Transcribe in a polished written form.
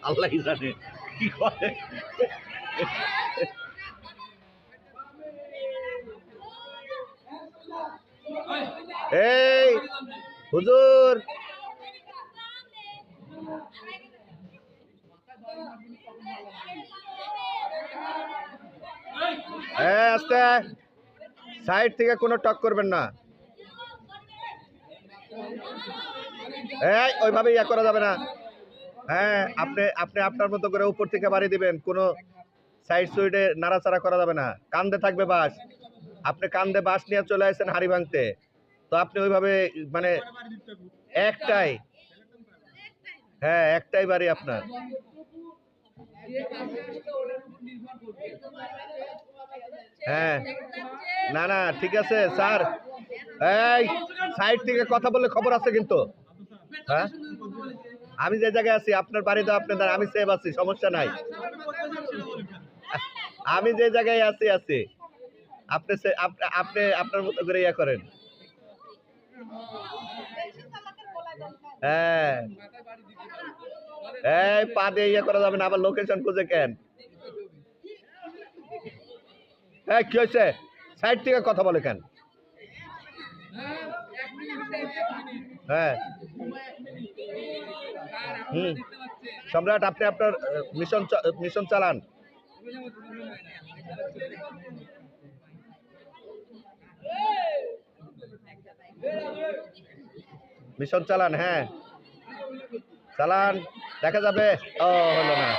আল্লাহই জানে কি করে। এই হুজুর আস্তে সাইড থেকে কোনো টক করবেন না। ওইভাবে ইয়া করা যাবে না। হ্যাঁ, আপনি আপনি আপনার মতো করে উপর থেকে বাড়ি দিবেন, কোনো সাইড সুইডে নাড়াচাড়া করা যাবে না। কান্দে থাকবে বাস, আপনি কান্দে বাস নিয়ে চলে আসছেন হাড়ি ভাঙতে, তো আপনি ওইভাবে মানে একটাই, হ্যাঁ একটাই বাড়ি আপনার। হ্যাঁ না না ঠিক আছে স্যার, এই সাইড থেকে কথা বললে খবর আছে কিন্তু। হ্যাঁ আমি যে জায়গায় আছি আপনার বাড়ি দাও, আপনার আমি সেভ আছি, সমস্যা নাই। আমি যে জায়গায় আছি আপনি আপনি আপনার মতো করে ইয়া করেন। হ্যাঁ এই পা দিয়ে ইয়ে করা যাবে না, আবার লোকেশন খুঁজে কেন। হ্যাঁ কি হয়েছে, সাইড থেকে কথা বলে কেন। হ্যাঁ সম্রাট আপনি আপনার মিশন চালান। মিশন চালান, হ্যাঁ চালান, দেখা যাবে। ও হলো না।